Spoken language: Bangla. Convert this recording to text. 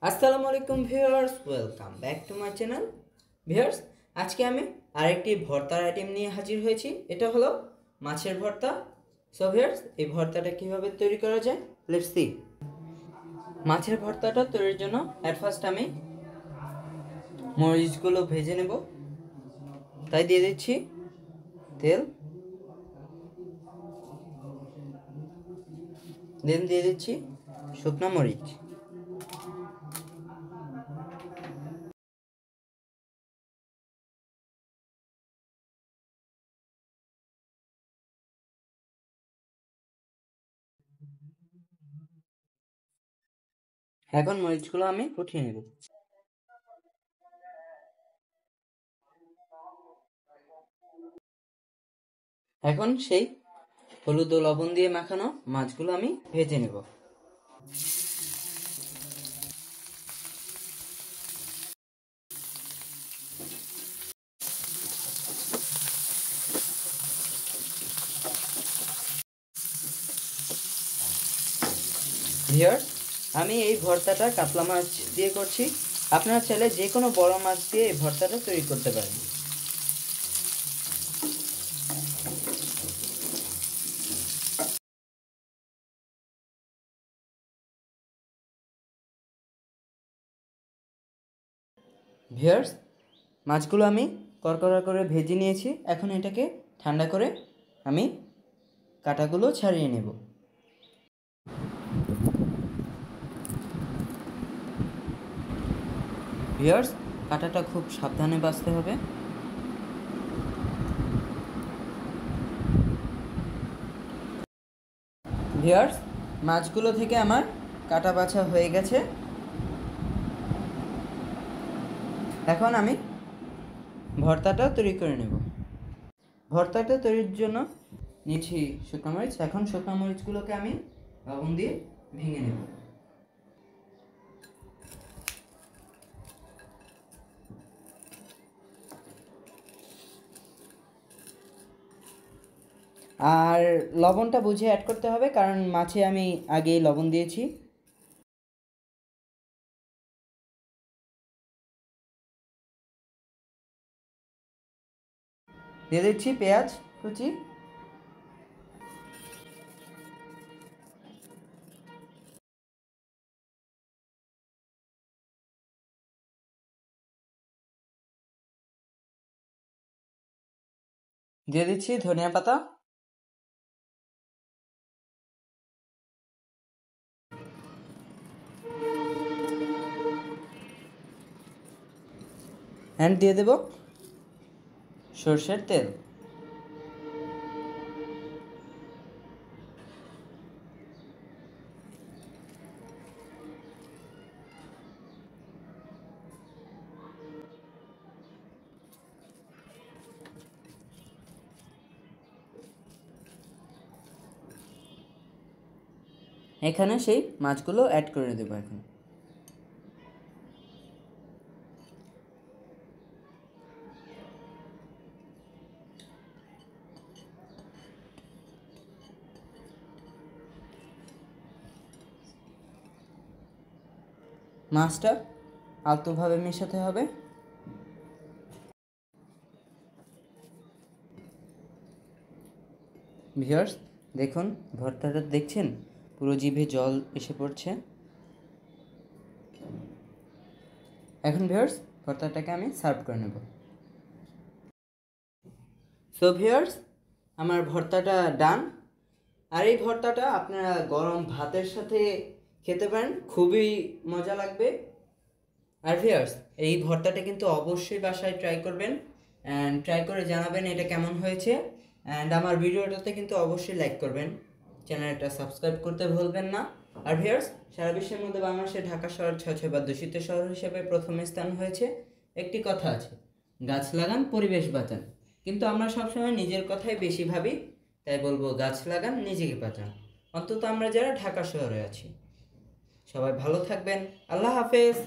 আসসালামু আলাইকুম viewers, welcome back to my channel. Viewers, আজকে আমি আরেকটি ভর্তার আইটেম নিয়ে হাজির হয়েছি। এটা হলো মাছের ভর্তা। সো ভিউয়ার্স, এই ভর্তাটা কিভাবে তৈরি করা যায়, লেটস সি। মাছের ভর্তাটা তৈরির জন্য এট ফার্স্ট আমি মরিচগুলো ভেজে নেব, তাই দিয়ে দিচ্ছি তেল, দেন দিয়ে দিচ্ছি শুকনা মরিচ। এখন মরিচগুলো আমি ফুটিয়ে নেব। এখন সেই হলুদ ও লবণ দিয়ে মাখানো মাছগুলো আমি ভেজে নেব। ভিউয়ার্স, আমি এই ভর্তাটা কাতলা মাছ দিয়ে করছি। আপনারা চাইলে যে কোনো বড় মাছ দিয়ে এই ভর্তাটা তৈরি করতে পারেন। ভিউয়ার্স, মাছগুলো আমি কড়কড়া করে ভেজে নিয়েছি। এখন এটাকে ঠান্ডা করে আমি কাঁটাগুলো ছাড়িয়ে নেব। ভিউয়ার্স, কাঁটাটা খুব সাবধানে বাছতে হবে। ভিউয়ার্স, মাছগুলো থেকে আমার কাটা বাছা হয়ে গেছে। এখন আমি ভর্তাটা তৈরি করে নেব। ভর্তাটা তৈরির জন্য নিয়েছি শুকনো মরিচ। এখন শুকনো মরিচগুলোকে আমি লবণ দিয়ে ভেঙে নেব। আর লবণটা বুঝে অ্যাড করতে হবে, কারণ মাছে আমি আগেই লবণ দিয়েছি। দিয়ে দিচ্ছি পেঁয়াজ কুচি, দিয়ে দিচ্ছি ধনিয়া পাতা, অ্যান্ড দিয়ে দেব সর্ষের তেল। এখানে সেই মাছগুলো অ্যাড করে দেবো। এখন মাছটা আলতোভাবে মেশাতে হবে। ভিউয়ার্স, দেখুন ভর্তাটা দেখছেন, পুরো জিভে জল এসে পড়ছে। এখন ভিউয়ার্স, ভর্তাটাকে আমি সার্ভ করে নেব। সো ভিউয়ার্স, আমার ভর্তাটা ডান। আর এই ভর্তাটা আপনারা গরম ভাতের সাথে খেতে পারেন, খুবই মজা লাগবে। আর ভিউয়ার্স, এই ভর্তাটা কিন্তু অবশ্যই বাসায় ট্রাই করবেন, অ্যান্ড ট্রাই করে জানাবেন এটা কেমন হয়েছে। অ্যান্ড আমার ভিডিওটাতে কিন্তু অবশ্যই লাইক করবেন, চ্যানেলটা সাবস্ক্রাইব করতে ভুলবেন না। আর ভিউয়ার্স, সারা বিশ্বের মধ্যে বাংলাদেশে ঢাকা শহর 6 দূষিত শহর হিসেবে প্রথম স্থান হয়েছে। একটি কথা আছে, গাছ লাগান পরিবেশ বাঁচান, কিন্তু আমরা সবসময় নিজের কথাই বেশি ভাবি। তাই বলবো, গাছ লাগান, নিজেকে বাঁচান, অন্তত আমরা যারা ঢাকা শহরে আছি। সবাই ভালো থাকবেন। আল্লাহ হাফেজ।